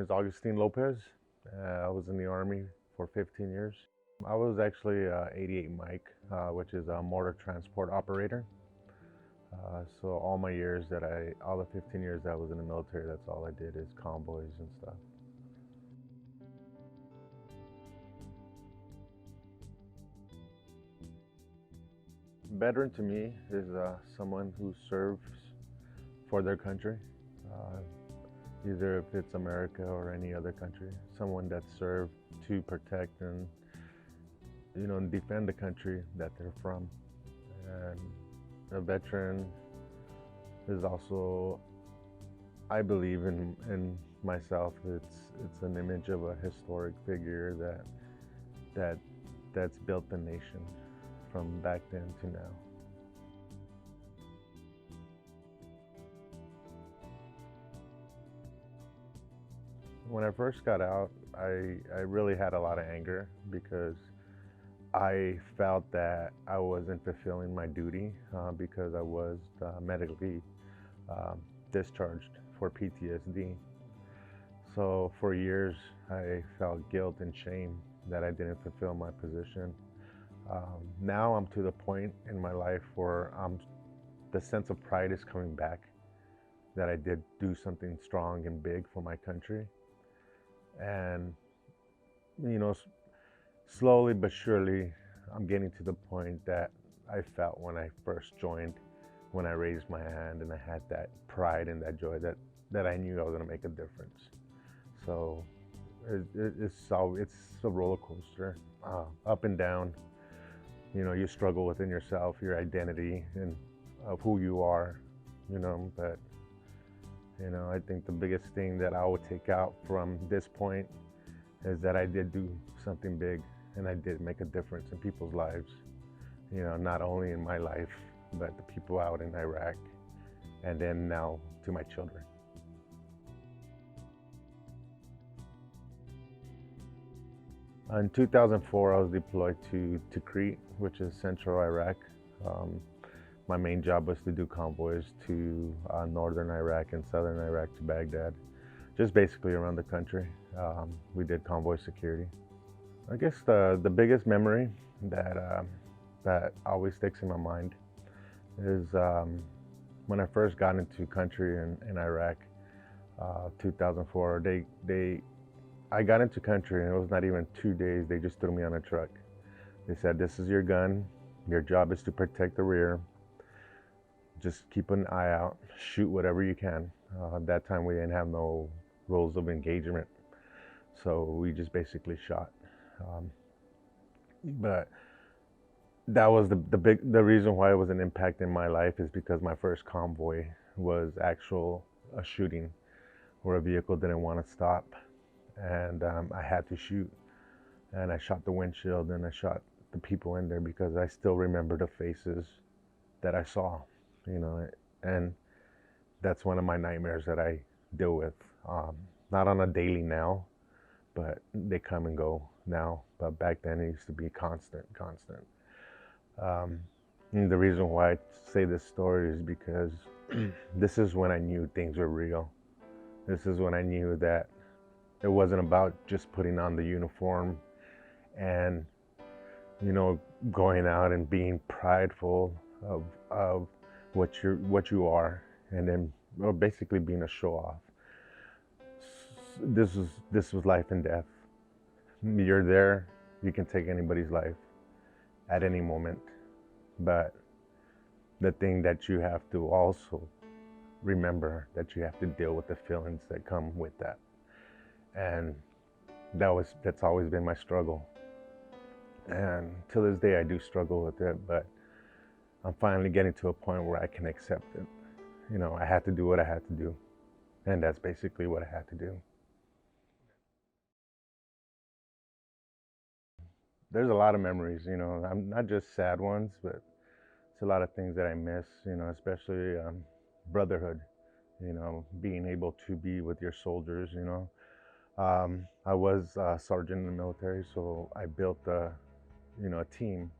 is Augustine Lopez. I was in the Army for 15 years. I was actually 88 Mike, which is a mortar transport operator. So all the 15 years that I was in the military, that's all I did is convoys and stuff. Veteran to me is someone who serves for their country, uh, either if it's America or any other country. Someone that served to protect and defend the country that they're from. And a veteran is also, I believe in myself. It's an image of a historic figure that that's built the nation from back then to now. When I first got out, I really had a lot of anger because I felt that I wasn't fulfilling my duty because I was medically discharged for PTSD. So for years, I felt guilt and shame that I didn't fulfill my position. Now I'm to the point in my life where the sense of pride is coming back that I did do something strong and big for my country. And, you know, slowly but surely, I'm getting to the point that I felt when I first joined, when I raised my hand and I had that pride and that joy that I knew I was going to make a difference. So it's a roller coaster, up and down. You struggle within yourself, your identity, and of who you are. But I think the biggest thing that I would take out from this point is that I did do something big and I did make a difference in people's lives. Not only in my life, but the people out in Iraq, and then now to my children. In 2004, I was deployed to Tikrit, which is central Iraq. Um, my main job was to do convoys to northern Iraq and southern Iraq to Baghdad, just basically around the country. We did convoy security. I guess the biggest memory that always sticks in my mind is when I first got into country in Iraq, 2004. I got into country and it was not even 2 days. They just threw me on a truck. They said, "This is your gun. Your job is to protect the rear. Just keep an eye out. Shoot whatever you can." At that time, we didn't have no rules of engagement, so we just basically shot. But that was the reason why it was an impact in my life is because my first convoy was a shooting where a vehicle didn't want to stop, and I had to shoot, and I shot the windshield and I shot the people in there because I still remember the faces that I saw, and that's one of my nightmares that I deal with, not on a daily now, but they come and go now, but back then it used to be constant. And the reason why I say this story is because this is when I knew things were real. This is when I knew that it wasn't about just putting on the uniform and, going out and being prideful of what you are, and then basically being a show off. This was life and death. You're there, you can take anybody's life at any moment, but the thing that you have to also remember that you have to deal with the feelings that come with that. And that's always been my struggle. And to this day I do struggle with it, but I'm finally getting to a point where I can accept it. I had to do what I had to do, and that's basically what I had to do. There's a lot of memories, I'm not just sad ones, but it's a lot of things that I miss, especially brotherhood, being able to be with your soldiers. I was a sergeant in the military, so I built a team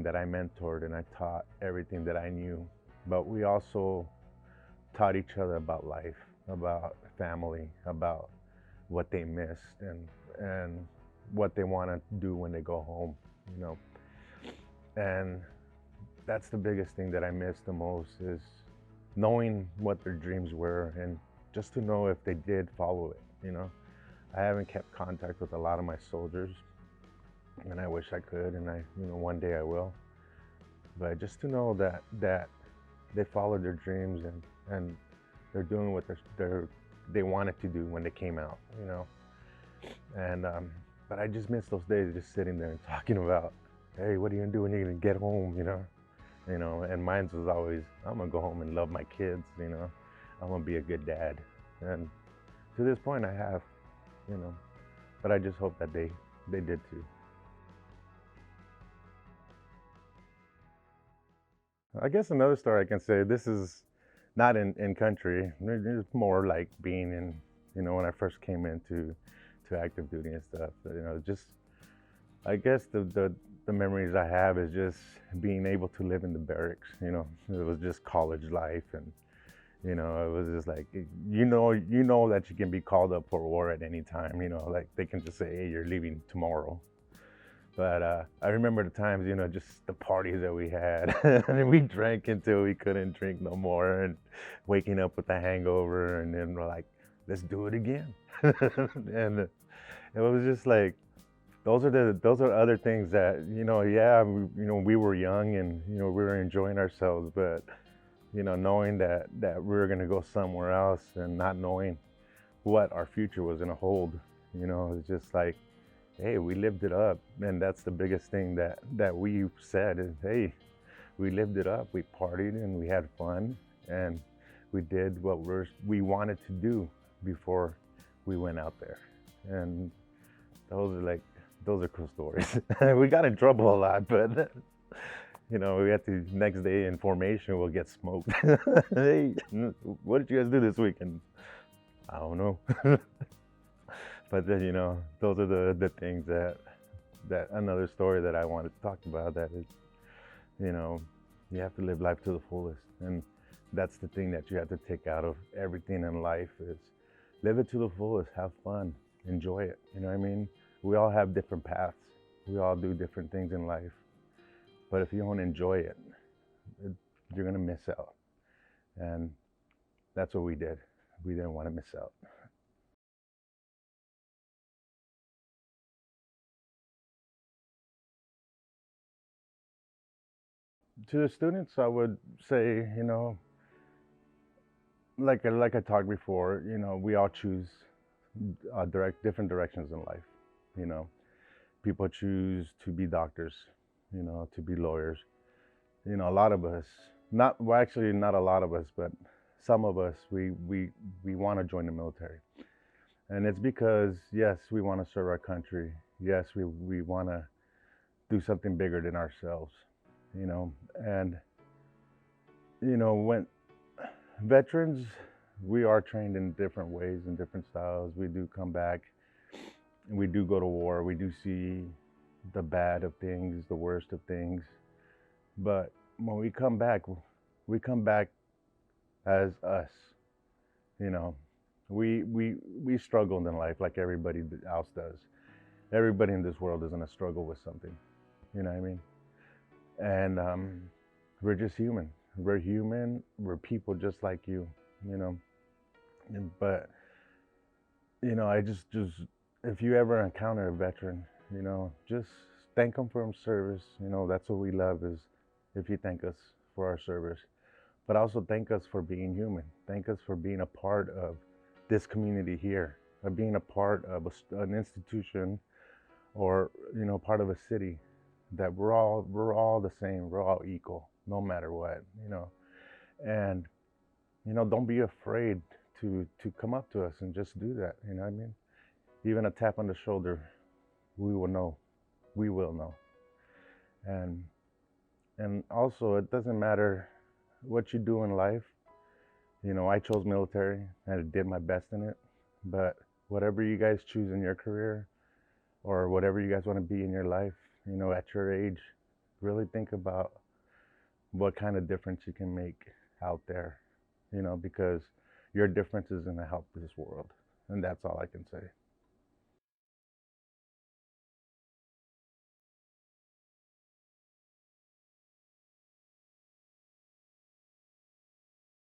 that I mentored and I taught everything that I knew. But we also taught each other about life, about family, about what they missed, and what they want to do when they go home, you know. And that's the biggest thing that I miss the most, is knowing what their dreams were, and just to know if they did follow it, you know. I haven't kept contact with a lot of my soldiers, and I wish I could, and one day I will. But just to know that they followed their dreams, and they're doing what they wanted to do when they came out, you know. And but I just miss those days, just sitting there and talking about, hey, what are you gonna do when you're gonna get home, you know? And mine was always, I'm gonna go home and love my kids, you know. I'm gonna be a good dad, and to this point I have, you know. But I just hope that they did too. I guess another story I can say, this is not in country. It's more like being in, when I first came into to active duty and stuff. Just I guess the memories I have is just being able to live in the barracks. It was just college life, and it was just like, that you can be called up for war at any time. Like they can just say, hey, you're leaving tomorrow. But I remember the times, just the parties that we had. And we drank until we couldn't drink no more, and waking up with a hangover, and then we're like, let's do it again. And it was just like, those are other things that, yeah, we were young, and, we were enjoying ourselves, but, knowing that we were going to go somewhere else, and not knowing what our future was going to hold, it's just like, hey, we lived it up. And that's the biggest thing that we said is, hey, we lived it up. We partied and we had fun, and we did what we wanted to do before we went out there. And those are cool stories. We got in trouble a lot, but we had to, next day in formation, we'll get smoked. Hey, what did you guys do this weekend? I don't know. But then, those are the things that another story that I wanted to talk about, that is, you have to live life to the fullest. And that's the thing that you have to take out of everything in life, is live it to the fullest, have fun, enjoy it. You know what I mean? We all have different paths. We all do different things in life. But if you don't enjoy it, you're going to miss out. And that's what we did. We didn't want to miss out. To the students, I would say, like I talked before, we all choose different directions in life. You know, People choose to be doctors, to be lawyers. A lot of us, not well, actually, not a lot of us, but some of us, we want to join the military, and it's because, yes, we want to serve our country. Yes, we want to do something bigger than ourselves. And when veterans, we are trained in different ways and different styles. We do come back, and we do go to war. We do see the bad of things, the worst of things. But when we come back as us. You know, we struggled in life like everybody else does. Everybody in this world is gonna struggle with something. You know what I mean? And we're just human. We're human. We're people just like you. You know. But I just if you ever encounter a veteran, just thank them for his service. That's what we love, is if you thank us for our service, but also thank us for being human. Thank us for being a part of this community here, of being a part of an institution, or part of a city. That we're all the same. We're all equal, no matter what. And don't be afraid to come up to us and just do that. You know what I mean? Even a tap on the shoulder, we will know. We will know. And also, it doesn't matter what you do in life. I chose military and I did my best in it. But whatever you guys choose in your career, or whatever you guys want to be in your life, at your age, really think about what kind of difference you can make out there, because your difference is going to help this world. And that's all I can say.